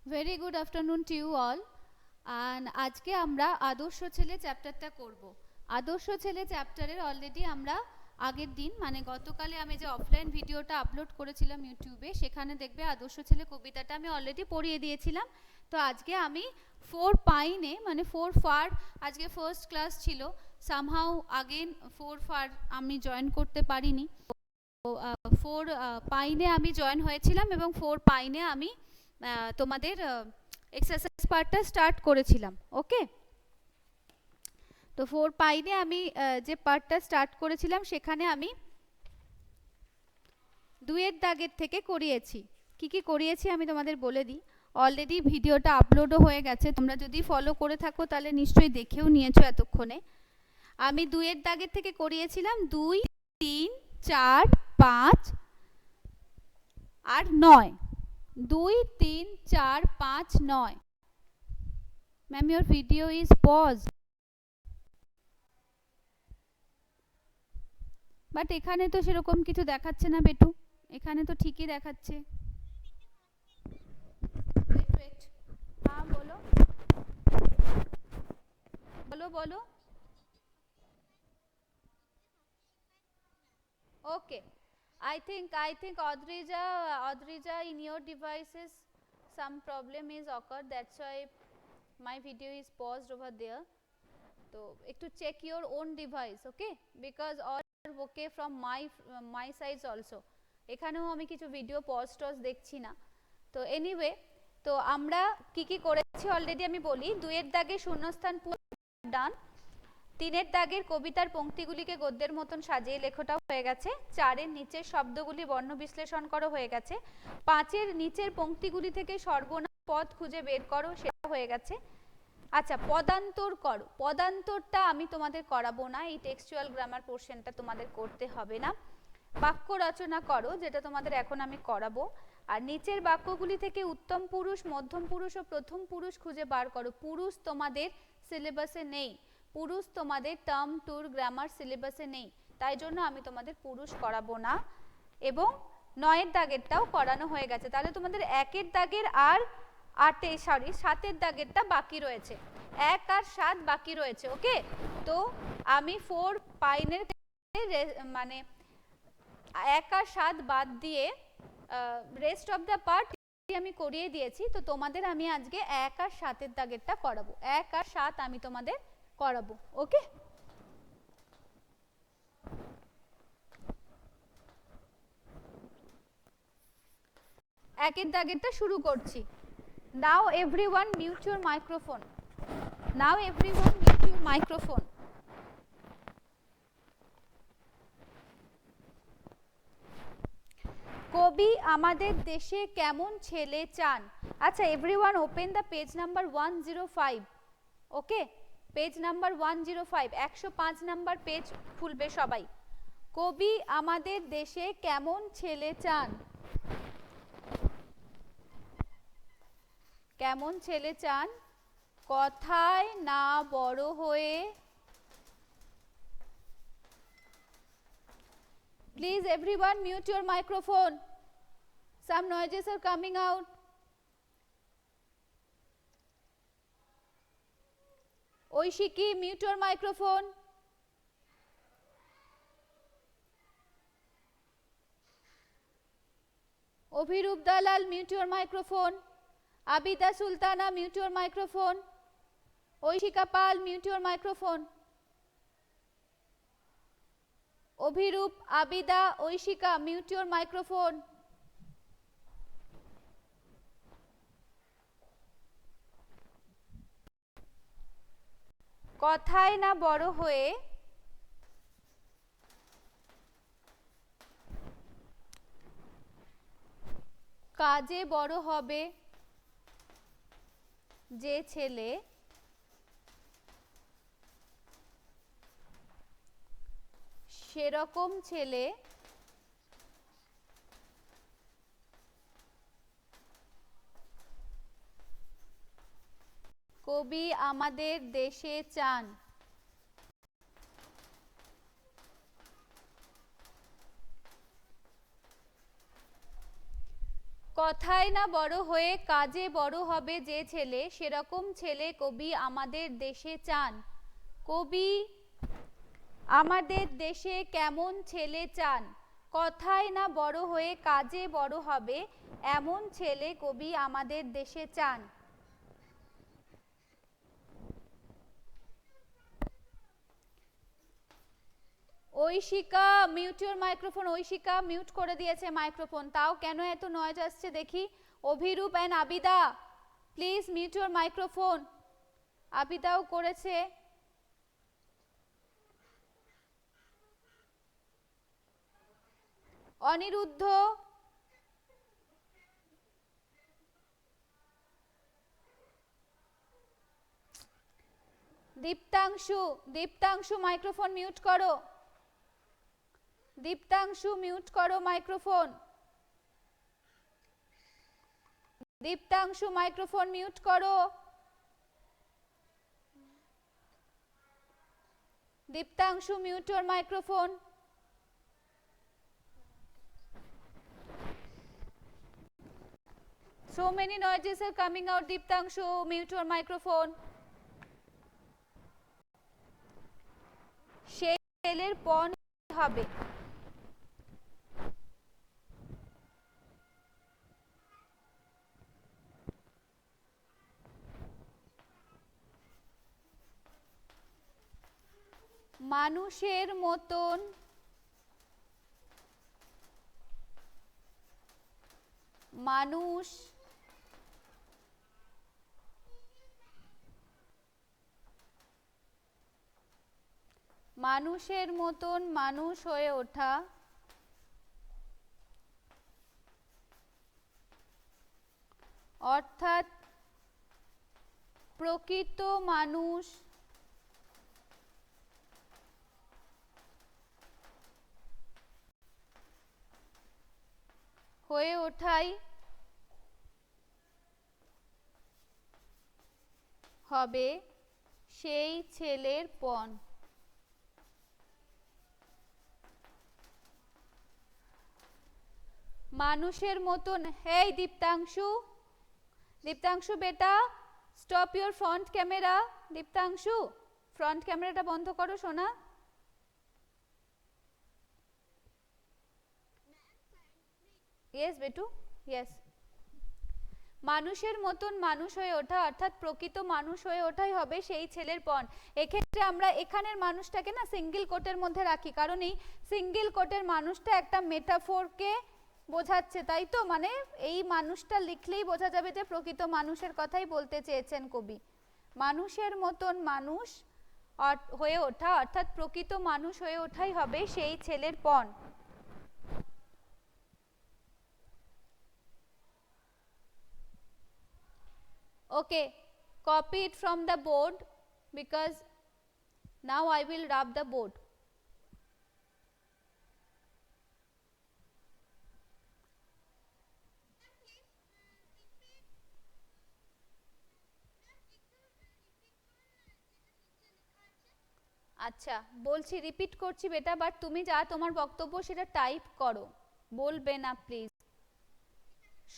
Very good afternoon to you all. And আজকে আমরা আদর্শ ছেলে চ্যাপ্টারটা করব। আদর্শ ছেলে চ্যাপ্টারের অলরেডি আমরা আগের দিন মানে গতকালে আমি যে অফলাইন ভিডিওটা আপলোড করেছিলাম ইউটিউবে, সেখানে দেখবে আদর্শ ছেলে কবিতাটা আমি অলরেডি পড়িয়ে দিয়েছিলাম। তো আজকে আমি 4 পাইনে মানে 4 ফার, আজকে ফার্স্ট ক্লাস ছিল, সামহাউ আগেন 4 ফার আমি জয়েন করতে পারিনি। তো 4 পাইনে আমি জয়েন হয়েছিলাম এবং 4 পাইনে আমি তোমাদের এক্সারসাইজ পার্টটা স্টার্ট করেছিলাম। ওকে, তো 4 পাইনে আমি যে পার্টটা স্টার্ট করেছিলাম সেখানে আমি দুয়ের দাগের থেকে করিয়েছি। কি কি করিয়েছি আমি তোমাদের বলে দিই। অলরেডি ভিডিওটা আপলোডও হয়ে গেছে, তোমরা যদি ফলো করে থাকো তাহলে নিশ্চয়ই দেখেও নিয়েছো এতক্ষণে। আমি দুয়ের দাগের থেকে করিয়েছিলাম 2, 3, 4, 5 আর 9। 2, 3, 4, 5, 9। Ma'am, your video is paused. But এখানে তো সেরকম কিছু দেখাচ্ছে না বেটু, এখানে তো ঠিকই দেখাচ্ছে। ওয়েট, হ্যাঁ বলো বলো বলো। ওকে, I think Audrija, in your devices some problem is occurred, that's why my video is paused over there. So to check your own device, okay, because all are okay from my side also. এখানেও আমি কিছু video pause টজ দেখছি না। তো anyway, তো আমরা কি কি করেছি অলরেডি আমি বলি। দুইয়ের দাগে শূন্যস্থান ডান, তিনের দাগের কবিতার পংক্তিগুলিকে গদ্যের মতন সাজিয়ে লেখাটাও হয়ে গেছে, চারের নিচের শব্দগুলি বর্ণ বিশ্লেষণ করা হয়ে গেছে, পাঁচের নিচের পংক্তিগুলি থেকে সর্বনাম পদ খুঁজে বের করো সেটা হয়ে গেছে। আচ্ছা, পদান্তর করো, পদান্তরটা আমি তোমাদের করাবো না, এই টেক্সচুয়াল গ্রামার পোর্শনটা তোমাদের করতে হবে না। বাক্য রচনা করো, যেটা তোমাদের এখন আমি করাবো। আর নিচের বাক্যগুলি থেকে উত্তম পুরুষ, মধ্যম পুরুষ ও প্রথম পুরুষ খুঁজে বার করো। পুরুষ তোমাদের সিলেবাসে নেই, পুরুষ তোমাদের টার্ম টুর গ্রামার সিলেবাসে নেই, তাই জন্য আমি তোমাদের পুরুষ করাবো না। এবং 9এর দাগেরটাও করানো হয়ে গেছে, তাহলে তোমাদের 1এর দাগের আর 7এর দাগেরটা বাকি রয়েছে, 1 আর 7 বাকি রয়েছে। ওকে, তো আমি 4 পাইনের মানে 1 আর 7 বাদ দিয়ে রেস্ট অফ দ্য পার্ট আমি করিয়ে দিয়েছি। তো তোমাদের আমি আজকে 1 আর 7এর দাগেরটা করাবো, 1 আর 7 আমি তোমাদের করাবো। ওকে, একের দাগেরটা শুরু করছি। Now everyone mute your microphone, now everyone mute your microphone. কবি আমাদের দেশে কেমন ছেলে চান। আচ্ছা, everyone open the page number 105। Okay, page number 105, 105 number page খুলবে সবাই। কবি আমাদের দেশে কেমন ছেলে চান, কেমন ছেলে চান, কথায় না বড় হয়ে। Please everyone mute your microphone, some noises are coming out. Oishiki, mute your microphone. Obhirup Dalal, mute your microphone. Abida Sultana, mute your microphone. Oishika Pal, mute your microphone. Obhirup, Abida, Oishika, mute your microphone. কথায় না বড় হয়ে কাজে বড় হবে যে ছেলে, সেরকম ছেলে কবি আমাদের দেশে চান। কথায় না বড় হয়ে কাজে বড় হবে যে ছেলে, সেরকম ছেলে কবি আমাদের দেশে চান। কবি আমাদের দেশে কেমন ছেলে চান? কথায় না বড় হয়ে কাজে বড় হবে এমন ছেলে কবি আমাদের দেশে চান। Aishika, mute your microphone. Aishika mute করে দিয়েছে মাইক্রোফোন, তাও কেন এত নয়েজ আসছে দেখি। Abhirup and Abida, please mute your microphone. আবিদাও করেছে। অনিরুদ্ধ, দীপ্তাংশু, দীপ্তাংশু মাইক্রোফোন মিউট করো। দীপ্তাংশু মিউট করো মাইক্রোফোন। দীপ্তাংশু মাইক্রোফোন মিউট করো। Diptanshu mute your microphone. So many noises are coming out. Deeptangshu, mute your microphone. সেই ছেলের পণ হবে। মানুষের মতন মানুষ মানুষের মতন মানুষ হয়ে ওঠা অর্থাৎ প্রকৃত মানুষ হয়ে ওঠাই হবে সেই ছেলের পণ। মানুষের মতন। হেই দীপ্তাংশু, দীপ্তাংশু বেটা, stop your front camera. Diptanshu, front ক্যামেরাটা বন্ধ করো সোনা। ইয়েস বেটু, ইয়েস। মানুষের মতন মানুষ হয়ে ওঠা অর্থাৎ প্রকৃত মানুষ হয়ে ওঠাই হবে সেই ছেলের পণ। এক্ষেত্রে আমরা এখানের মানুষটাকে না সিঙ্গেল কোটের মধ্যে রাখি, কারণ এই সিঙ্গেল কোটের মানুষটা একটা মেটাফোরকে বোঝাচ্ছে, তাই তো? মানে এই মানুষটা লিখলেই বোঝা যাবে যে প্রকৃত মানুষের কথাই বলতে চেয়েছেন কবি। মানুষের মতন মানুষ হয়ে ওঠা অর্থাৎ প্রকৃত মানুষ হয়ে ওঠাই হবে সেই ছেলের পণ। Okay, copy it from the board because now I will rub the board. আচ্ছা বলছি, রিপিট করছি বেটা, বাট তুমি যা তোমার বক্তব্য সেটা টাইপ করো, বলবে না প্লিজ।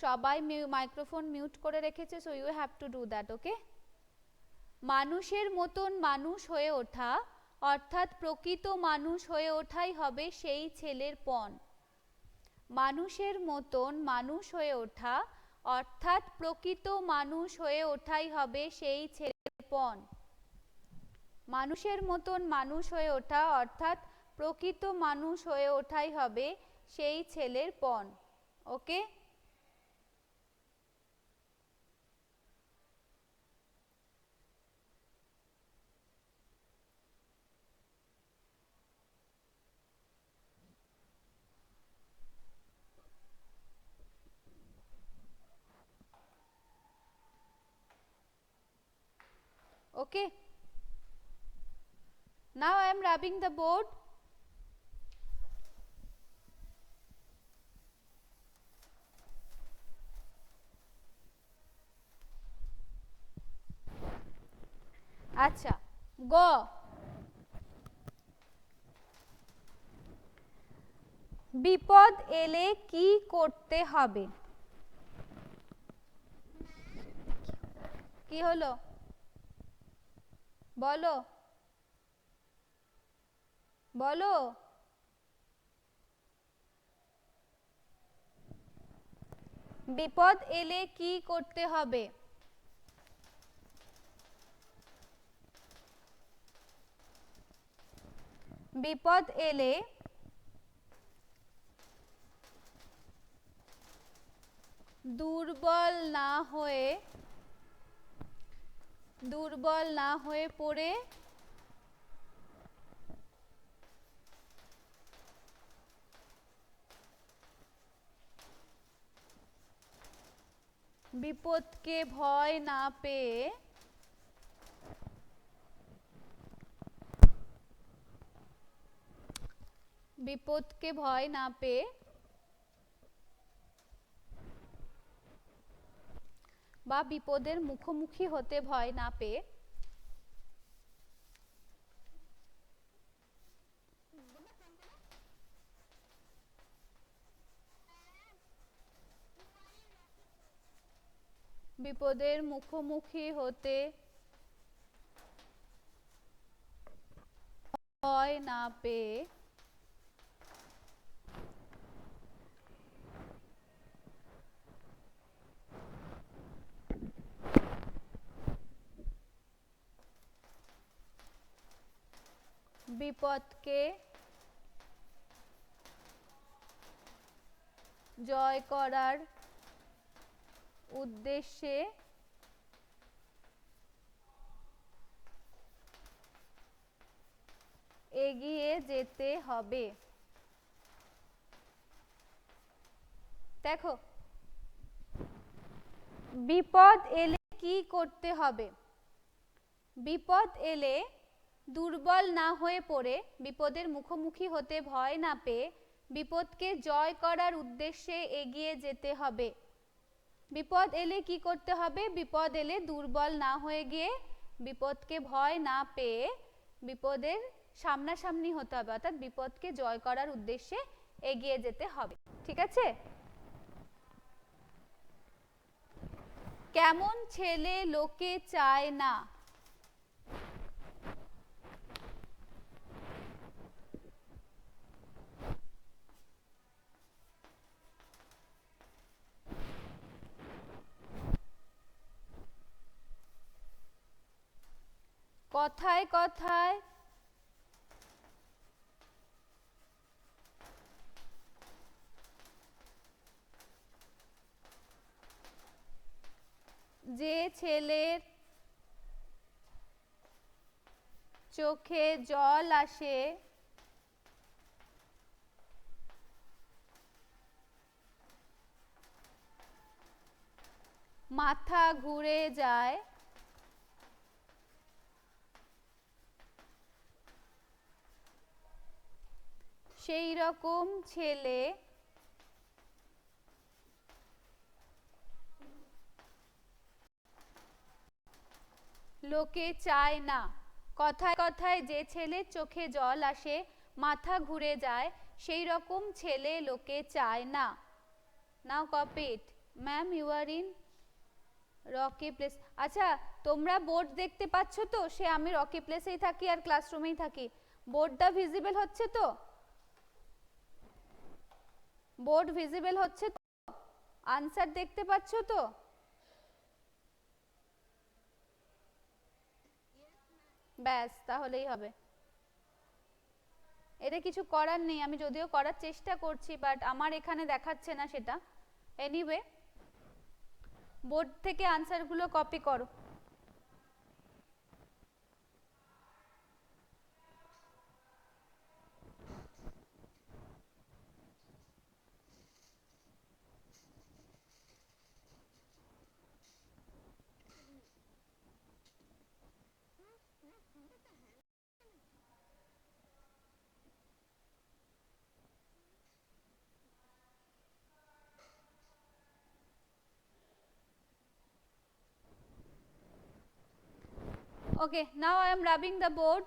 সবাই মাইক্রোফোন মিউট করে রেখেছে, so you have to do that. Okay, মানুষের মতন মানুষ হয়ে ওঠা অর্থাৎ প্রকৃত মানুষ হয়ে ওঠাই হবে সেই ছেলের পণ। মানুষের মতন মানুষ হয়ে ওঠা অর্থাৎ প্রকৃত মানুষ হয়ে ওঠাই হবে সেই ছেলের পণ। মানুষের মতন মানুষ হয়ে ওঠা অর্থাৎ প্রকৃত মানুষ হয়ে ওঠাই হবে সেই ছেলের পণ। ওকে, okay, now I am rubbing the board. আচ্ছা, গ, বিপদ এলে কি করতে হবে? কি হলো বলো বলো বিপদ এলে কি করতে হবে বিপদ এলে দুর্বল না হয়ে পড়ে বিপদকে ভয় না পেয়ে বা বিপদের মুখোমুখি হতে ভয় না পেয়ে বিপদের মুখোমুখি হতে ভয় না পেয়ে বিপদকে জয় করার উদ্দেশ্যে এগিয়ে যেতে হবে দেখো বিপদ এলে কি করতে হবে বিপদ এলে দুর্বল না হয়ে পড়ে বিপদের মুখোমুখি হতে ভয় না পেয়ে বিপদকে জয় করার উদ্দেশ্যে এগিয়ে যেতে হবে বিপদ এলে কি করতে হবে বিপদ এলে দুর্বল না হয়ে গিয়ে বিপদকে ভয় না পেয়ে বিপদের সামনাসামনি হতে হবে অর্থাৎ বিপদকে জয় করার উদ্দেশ্যে এগিয়ে যেতে হবে ঠিক আছে কেমন ছেলে লোকে চায় না কথায় কথায় যে ছেলের চোখে জল আসে মাথা ঘুরে যায় সেই রকম ছেলে লোকে চায় না কথায় কথায় যে ছেলের চোখে জল আসে মাথা ঘুরে যায় সেই রকম ছেলে লোকে চায় না now copy it ma'am you are in rocky place আচ্ছা তোমরা বোর্ড দেখতে পাচ্ছ তো সে আমি রকি প্লেসেই থাকি আর ক্লাসরুমেই থাকি বোর্ডটা ভিজিবল হচ্ছে তো বোর্ড ভিজিবল হচ্ছে তো আনসার দেখতে পাচ্ছ তো ব্যাস তাহলেই হবে এটা কিছু করার নেই আমি যদিও করার চেষ্টা করছি বাট আমার এখানে দেখাচ্ছে না সেটা এনিওয়ে বোর্ড থেকে আনসারগুলো কপি করো Okay, now I am rubbing the board.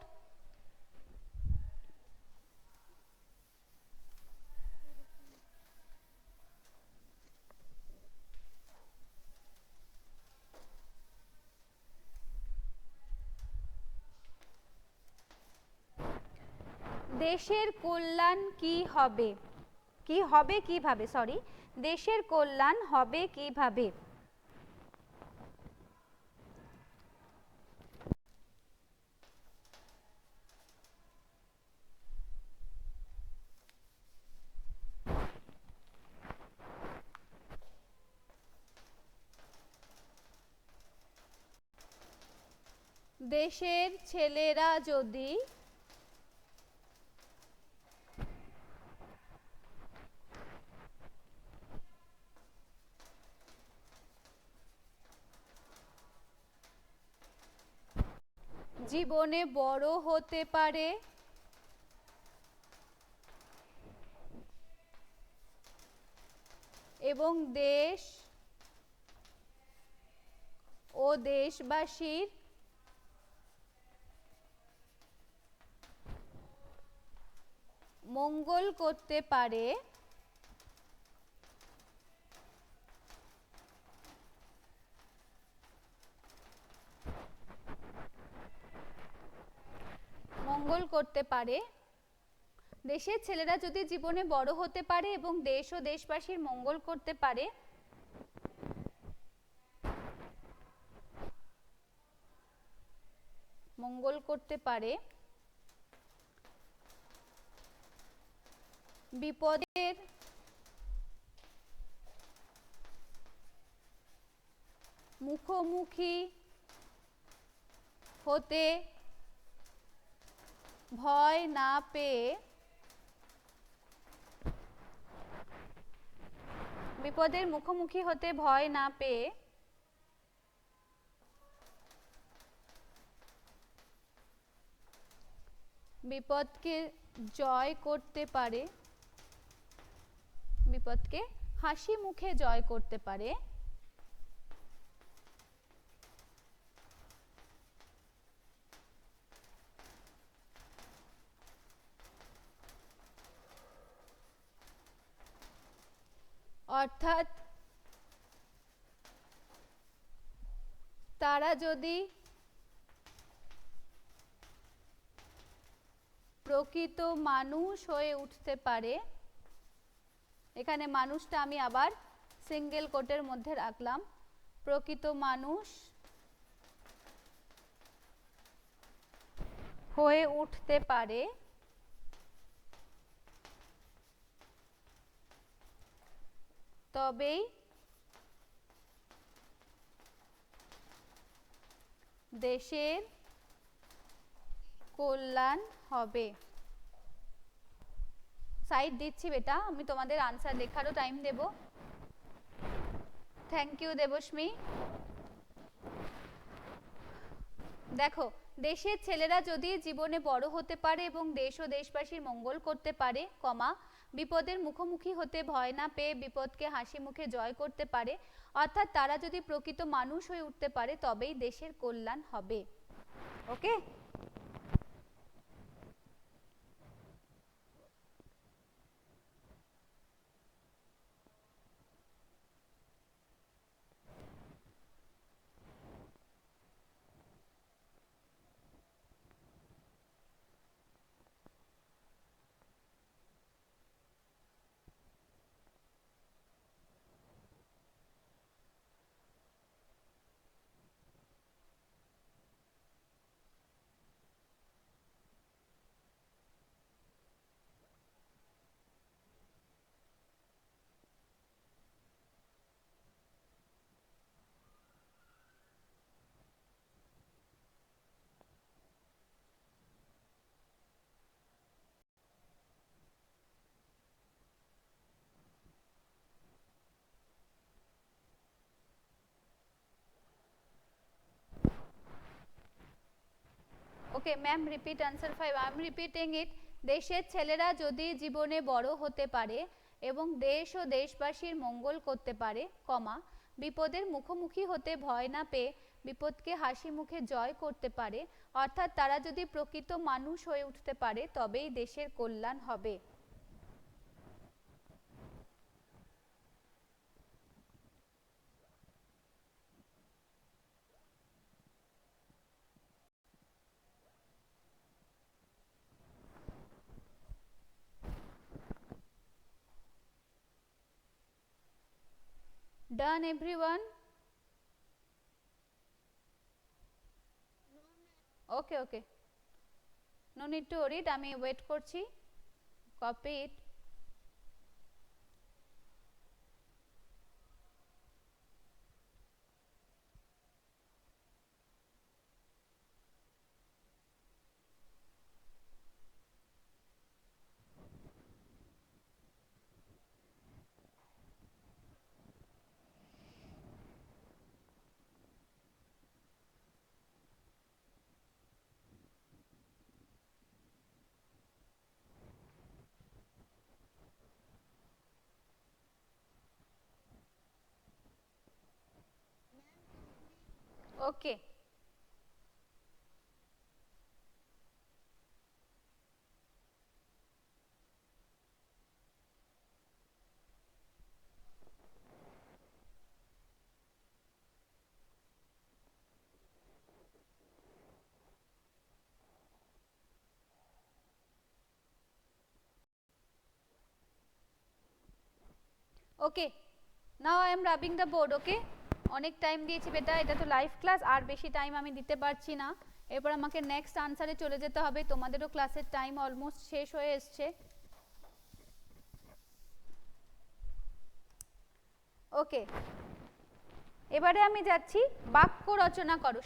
দেশের কল্যাণ কি হবে, কি হবে কিভাবে, সরি, দেশের কল্যাণ হবে কিভাবে? দেশের ছেলেরা যদি জীবনে বড় হতে পারে এবং দেশ ও দেশবাসীর মঙ্গল করতে পারে, মঙ্গল করতে পারে, দেশের ছেলেরা যদি জীবনে বড় হতে পারে এবং দেশ ও দেশবাসীর মঙ্গল করতে পারে, মঙ্গল করতে পারে, বিপদের মুখোমুখি হতে ভয় না পেয়ে, বিপদের মুখোমুখি হতে ভয় না পেয়ে বিপদকে জয় করতে পারে, বিপদকে হাসি মুখে জয় করতে পারে, অর্থাৎ তারা যদি প্রকৃত মানুষ হয়ে উঠতে পারে, এখানে মানুষটা আমি আবার সিঙ্গেল কোটের মধ্যে রাখলাম, প্রকৃত মানুষ হয়ে উঠতে পারে, তবেই দেশের কল্যাণ হবে। সাইড দিচ্ছি বেটা, আমি তোমাদের আনসার লেখারও টাইম দেব। Thank you Debasmi. দেখো, দেশের ছেলেরা যদি জীবনে বড় হতে পারে এবং দেশ ও দেশবাসীর মঙ্গল করতে পারে, কমা, বিপদের মুখোমুখি হতে ভয় না পেয়ে বিপদকে হাসি মুখে জয় করতে পারে, অর্থাৎ তারা যদি প্রকৃত মানুষ হয়ে উঠতে পারে, তবেই দেশের কল্যাণ হবে। Okay? Okay ma'am, repeat answer 5, I am repeating it. দেশের ছেলেরা যদি জীবনে বড় হতে পারে এবং দেশ ও দেশবাসীর মঙ্গল করতে পারে, কমা, বিপদের মুখোমুখি হতে ভয় না পেয়ে বিপদকে হাসি মুখে জয় করতে পারে, অর্থাৎ তারা যদি প্রকৃত মানুষ হয়ে উঠতে পারে, তবেই দেশের কল্যাণ হবে। Done everyone? Okay, okay. No need to worry, আমি ওয়েট করছি, copy it. Okay. Okay, now I am rubbing the board. Okay, অনেক টাইম দিয়েছি বেটা, এটা তো লাইভ ক্লাস, আর বেশি টাইম আমি দিতে পারছি না। এরপর আমাকে নেক্সট আনসারে চলে যেতে হবে, তোমাদেরও ক্লাসের টাইম অলমোস্ট শেষ হয়ে এসছে। ওকে, এবারে আমি যাচ্ছি বাক্য রচনা করো।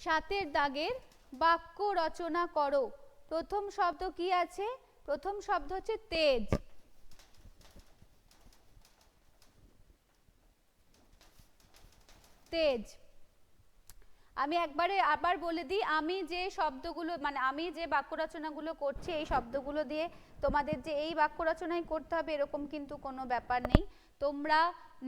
7 দাগের বাক্য রচনা করো। প্রথম শব্দ কি আছে? প্রথম শব্দ হচ্ছে তেজ। তেজ। আমি আবার বলে দিই, আমি যে শব্দগুলো মানে আমি যে বাক্য রচনাগুলো করছি এই শব্দগুলো দিয়ে তোমাদের যে এই বাক্য রচনাই করতে হবে এরকম কিন্তু কোনো ব্যাপার নেই। তোমরা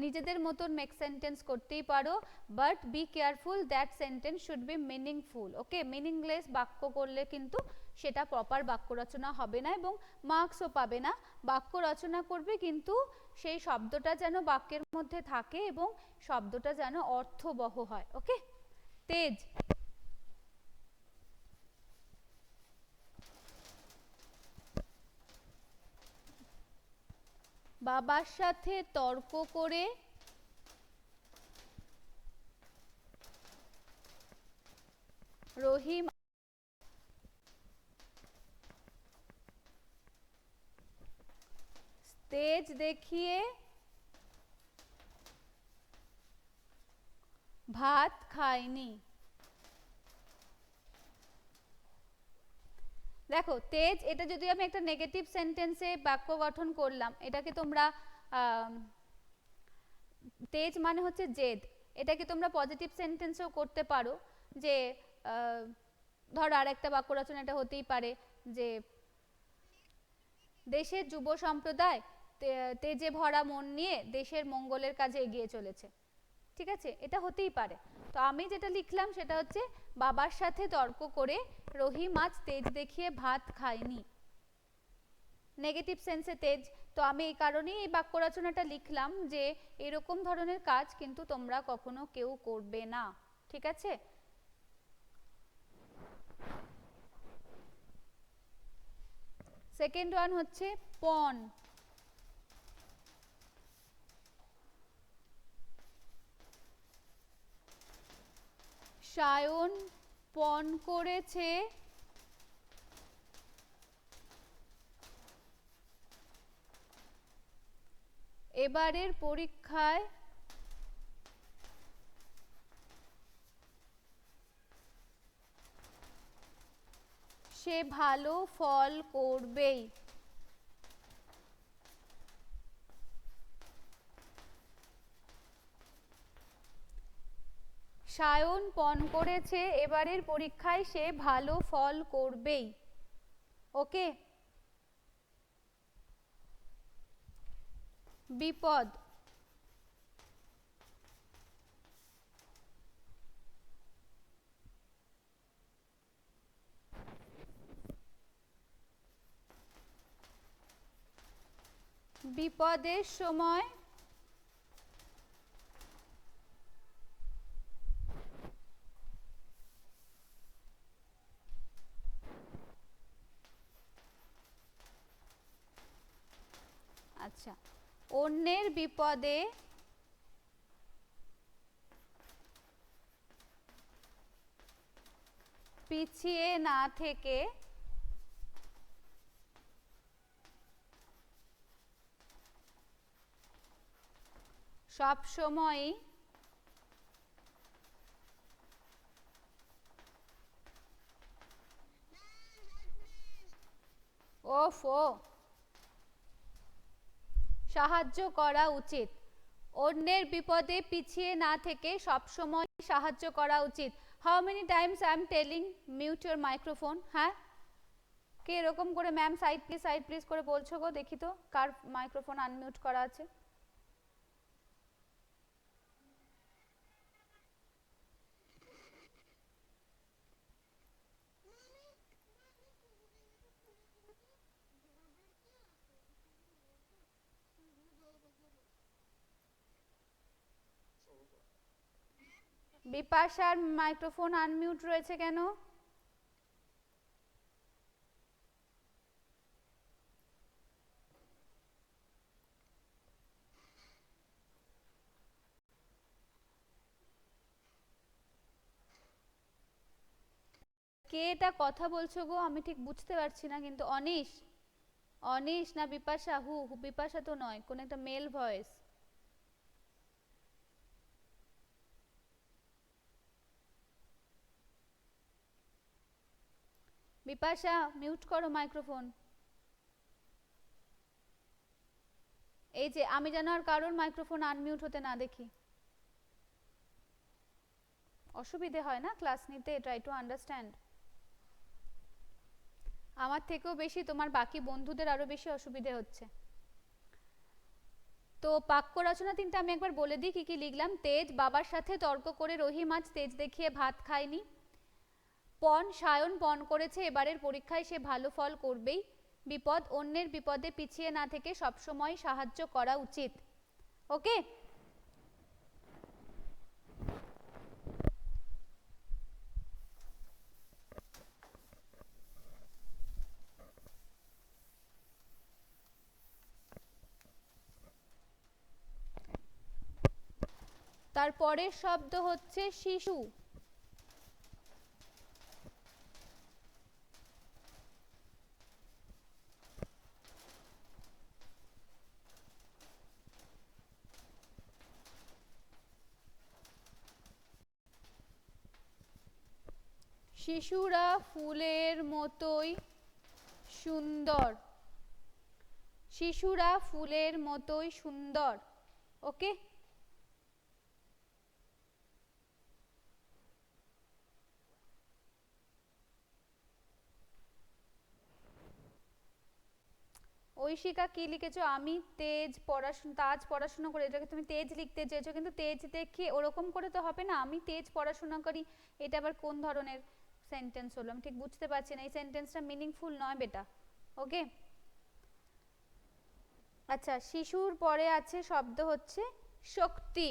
নিজেদের মতন মেক সেন্টেন্স করতেই পারো, but be careful that sentence should be meaningful. Okay, meaningless বাক্য করলে কিন্তু সেটা প্রপার বাক্য রচনা হবে না এবং মার্কসও পাবে না। বাক্য রচনা করবে কিন্তু সেই শব্দটা যেন বাক্যের মধ্যে থাকে এবং শব্দটা যেন অর্থবহ হয়। ওকে, তেজ। বাবার সাথে তর্ক করে রহিম তেজ দেখিয়ে ভাত খায়নি। দেখো তেজ, এটা যদি আমি একটা নেগেটিভ সেন্টেন্সে বাক্য গঠন করলাম, এটাকে তোমরা তেজ মানে হচ্ছে জেদ, এটাকে তোমরা পজিটিভ সেন্টেন্সেও করতে পারো। যে ধরো আর একটা বাক্য রচনা এটা হতেই পারে যে দেশের যুব সম্প্রদায় তেজে ভরা মন নিয়ে দেশের মঙ্গলের কাজে এগিয়ে চলেছে। ঠিক আছে, এটা হতেই পারে। তো আমি যেটা লিখলাম সেটা হচ্ছে বাবার সাথে তর্ক করে রহিম আজ তেজ দেখিয়ে ভাত খায়নি। নেগেটিভ সেন্সে তেজ। তো আমি এই কারণেই এই বাক্য রচনাটা লিখলাম যে এরকম ধরনের কাজ কিন্তু তোমরা কখনো কেউ করবে না। ঠিক আছে, সেকেন্ড ওয়ান হচ্ছে পণ। সায়ন পণ করেছে এবারের পরীক্ষায় সে ভালো ফল করবেই। সায়ন পণ করেছে এবারের পরীক্ষায় সে ভালো ফল করবেই। ওকে, বিপদ। বিপদের সময় আচ্ছা, অন্যের বিপদে পিছিয়ে না থেকে সব সময় সাহায্য করা উচিত। অন্যের বিপদে পিছিয়ে না থেকে সব সময় সাহায্য করা উচিত। How many Times I am telling mute your microphone? হ্যাঁ, কে এরকম করে ম্যাম সাইড প্লিজ করে বলছো গো? দেখি তো কার মাইক্রোফোন আনমিউট করা আছে। বিপাশার মাইক্রোফোন আনমিউট রয়েছে কেন? কে এটা কথা বলছো গো? আমি ঠিক বুঝতে পারছি না। কিন্তু অনিশ না বিপাশা? বিপাশা তো নয়, কোন একটা মেল ভয়েস। বিপাশা মিউট করো মাইক্রোফোন। এই যে আমি যেন আর কারোর মাইক্রোফোন আনমিউট হতে না দেখি। অসুবিধে হয় না ক্লাস নিতে, ট্রাই টু আন্ডারস্ট্যান্ড। আমার থেকেও বেশি তোমার বাকি বন্ধুদের আরো বেশি অসুবিধে হচ্ছে। তো বাক্য রচনা তিনটা আমি একবার বলে দিই কি কি লিখলাম। তেজ বাবার সাথে তর্ক করে রহিম আজ তেজ দেখিয়ে ভাত খায়নি। সায়ন পণ করেছে এবারের পরীক্ষায় সে ভালো ফল করবেই। বিপদ অন্যের বিপদে পিছিয়ে না থেকে সবসময় সাহায্য করা উচিত। ওকে, তারপরের শব্দ হচ্ছে শিশু। শিশুরা ফুলের মতোই সুন্দর। শিশুরা ফুলের মতোই সুন্দর। ওকে, ঐশিকা কি লিখেছো? আমি তাজ পড়াশোনা করে, এটাকে তুমি তেজ লিখতে চেয়েছো, কিন্তু তেজ দেখে ওরকম করে তো হবে না। আমি তেজ পড়াশোনা করি, এটা আবার কোন ধরনের সেন্টেন্স হলো? আমি ঠিক বুঝতে পারছি না। এই সেন্টেন্সটা মিনিংফুল নয় বেটা। ওকে, আচ্ছা, শিশুর পরে আছে শব্দ হচ্ছে শক্তি।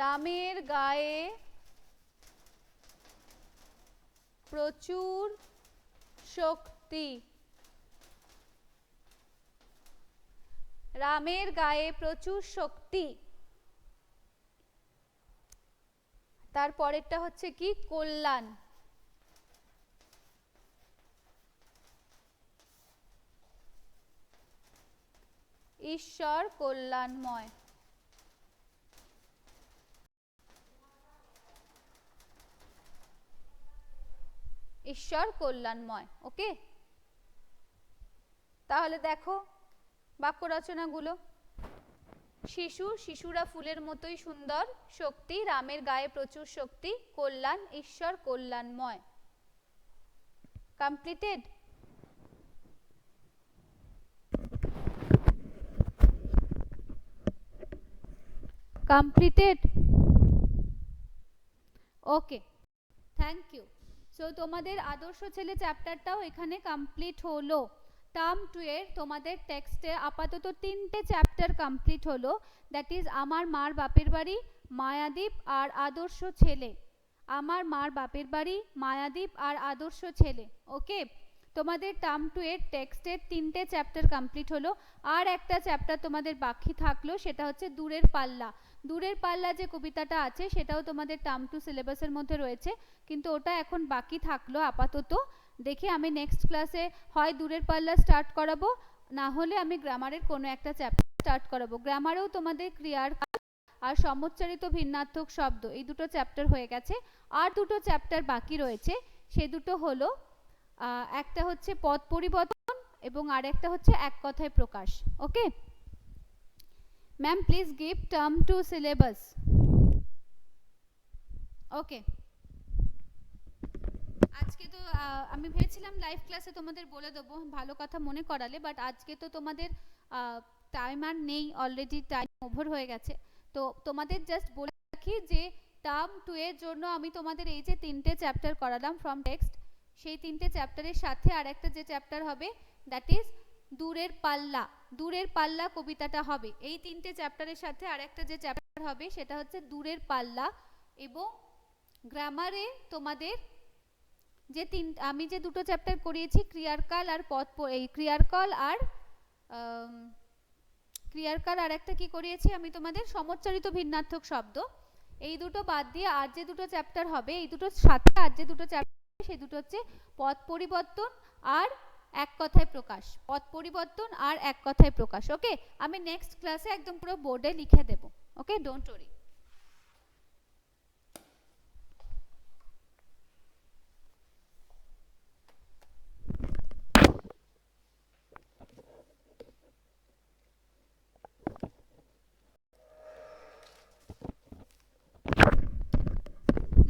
রামের গায়ে প্রচুর শক্তি। রামের গায়ে প্রচুর শক্তি। তারপরেরটা হচ্ছে কি? কল্যাণ। ঈশ্বর কল্যাণময়। ঈশ্বর কল্যাণময়। ওকে, তাহলে দেখো বাক্য রচনাগুলো। শিশুরা ফুলের মতোই সুন্দর। শক্তি, রামের গায়ে প্রচুর শক্তি। কল্যাণ, ঈশ্বর কল্যাণময়। Completed? Completed? Okay, thank you. So তোমাদের আদর্শ ছেলে চ্যাপ্টারটাও এখানে কমপ্লিট হলো। টার্ম 2 এর তোমাদের টেক্সটে আপাতত 3টে চ্যাপ্টার কমপ্লিট হলো। দ্যাট ইজ আমার মার বাপের বাড়ি, মায়াদ্বীপ আর আদর্শ ছেলে। আমার মার বাপের বাড়ি, মায়াদ্বীপ আর আদর্শ ছেলে। ওকে, তো তোমাদের টার্ম 2 এর টেক্সটের 3টে চ্যাপ্টার কমপ্লিট হলো, আর একটা চ্যাপ্টার তোমাদের বাকি থাকলো, সেটা হচ্ছে দূরের পাল্লা। দূরের পাল্লা যে কবিতাটা আছে সেটাও তোমাদের টার্ম 2 সিলেবাসের মধ্যে রয়েছে, কিন্তু ওটা এখন বাকি থাকলো আপাতত। দেখি আমি নেক্সট ক্লাসে হয় দূরের পাল্লা স্টার্ট করাবো, না হলে আমি গ্রামারের কোনো একটা চ্যাপ্টার স্টার্ট করাবো। গ্রামারেও তোমাদের ক্রিয়ার আর সমুচ্চারিত ভিন্নার্থক শব্দ এই দুটো চ্যাপ্টার হয়ে গেছে, আর দুটো চ্যাপ্টার বাকি রয়েছে। সে দুটো হলো একটা হচ্ছে পদ পরিবর্তন এবং আরেকটা হচ্ছে এক কথায় প্রকাশ। Okay ma'am, please give term 2 syllabus. Okay, আজকে তো আমি ভেবেছিলাম লাইভ ক্লাসে তোমাদের বলে দেবো, ভালো কথা মনে করালে, বাট আজকে তো তোমাদের টাইম আর নেই, অলরেডি টাইম ওভার হয়ে গেছে। তো তোমাদের জাস্ট বলে রাখি যে টার্ম 2 এর জন্য আমি তোমাদের এই যে 3টে চ্যাপ্টার করালাম ফ্রম টেক্সট, সেই 3টে চ্যাপ্টারের সাথে আরেকটা যে চ্যাপ্টার হবে দ্যাট ইজ দূরের পাল্লা। দূরের পাল্লা কবিতাটা হবে এই 3টে চ্যাপ্টারের সাথে, আরেকটা যে চ্যাপ্টার হবে সেটা হচ্ছে দূরের পাল্লা। এবং গ্রামারে তোমাদের যে আমি যে দুটো চ্যাপ্টার করিয়েছি, ক্রিয়ারকাল আর এই ক্রিয়ারকাল আর একটা কি করিয়েছি আমি তোমাদের, সমুচ্চারিত ভিন্নার্থক শব্দ। এই দুটো বাদ দিয়ে আর যে দুটো চ্যাপ্টার হবে, এই দুটোর সাথে আর যে দুটো চ্যাপ্টার সেই দুটো হচ্ছে পদ পরিবর্তন আর এক কথায় প্রকাশ। পদ পরিবর্তন আর এক কথায় প্রকাশ। ওকে, আমি নেক্সট ক্লাসে একদম পুরো বোর্ডে লিখে দেব। Okay, don't worry.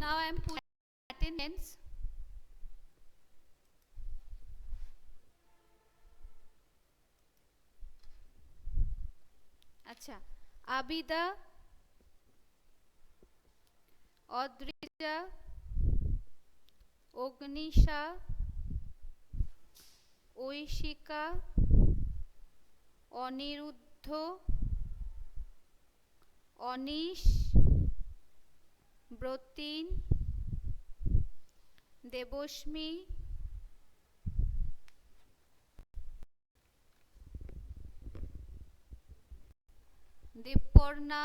Now I am putting attendance. আচ্ছা, Abida, Adrija, Agnisha, Oishika, Aniruddha, Anish, Bratin, Debasmi, Debparna,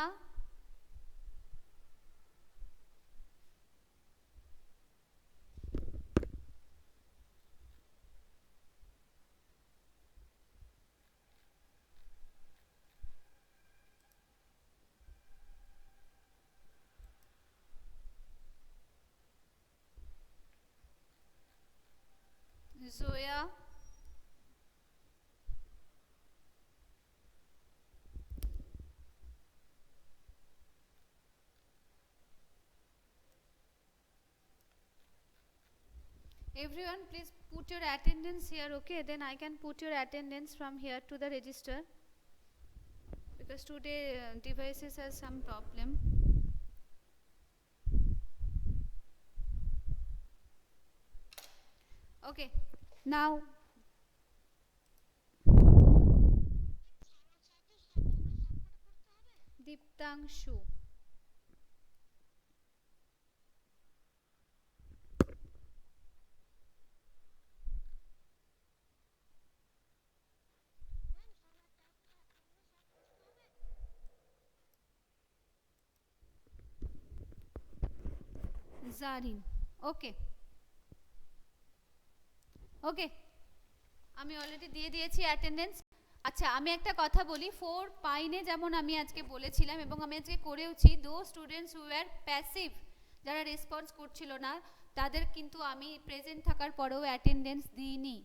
Zoya, everyone please put your attendance here. Okay, then I can put your attendance from here to the register, because today devices has some problem. Okay, now Diptangshu, Zarin. Okay okay, আমি already দিয়ে দিয়েছি attendance. আচ্ছা, আমি একটা কথা বলি, 4 পাইনে যেমন আমি আজকে বলেছিলাম এবং আমি আজকে করেওছি, দো স্টুডেন্টস হু আর প্যাসিভ, যারা রেসপন্স করছিল না, তাদের কিন্তু আমি প্রেজেন্ট থাকার পরেও অ্যাটেন্ডেন্স দিইনি।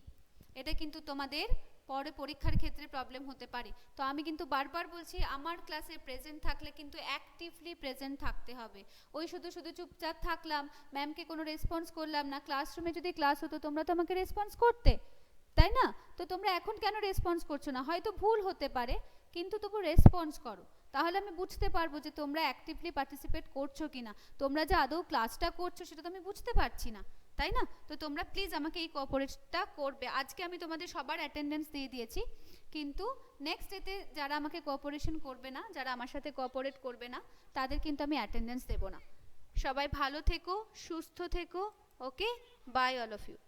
এটা কিন্তু তোমাদের পরে পরীক্ষার ক্ষেত্রে প্রবলেম হতে পারে। তো আমি কিন্তু বারবার বলছি, আমার ক্লাসে প্রেজেন্ট থাকলে কিন্তু অ্যাক্টিভলি প্রেজেন্ট থাকতে হবে। ওই শুধু শুধু চুপচাপ থাকলাম, ম্যামকে কোনো রেসপন্স করলাম না। ক্লাসরুমে যদি ক্লাস হতো তোমরা তো আমাকে রেসপন্স করতে, তাই না? তো তোমরা এখন কেন রেসপন্স করছো না? হয়তো ভুল হতে পারে, কিন্তু তবু রেসপন্স করো, তাহলে আমি বুঝতে পারবো যে তোমরা অ্যাক্টিভলি পার্টিসিপেট করছো কিনা। তোমরা যে আদৌ ক্লাসটা করছো সেটা তো আমি বুঝতে পারছি না, তাই না? তো তোমরা প্লিজ আমাকে এই কোঅপারেটটা করবে। আজকে আমি তোমাদের সবার অ্যাটেন্ডেন্স দিয়ে দিয়েছি, কিন্তু নেক্সট ডেতে যারা আমাকে কোঅপারেশন করবে না, যারা আমার সাথে কোঅপারেট করবে না, তাদের কিন্তু আমি অ্যাটেন্ডেন্স দেবো না। সবাই ভালো থেকো, সুস্থ থেকো। ওকে, বাই অল অফ ইউ।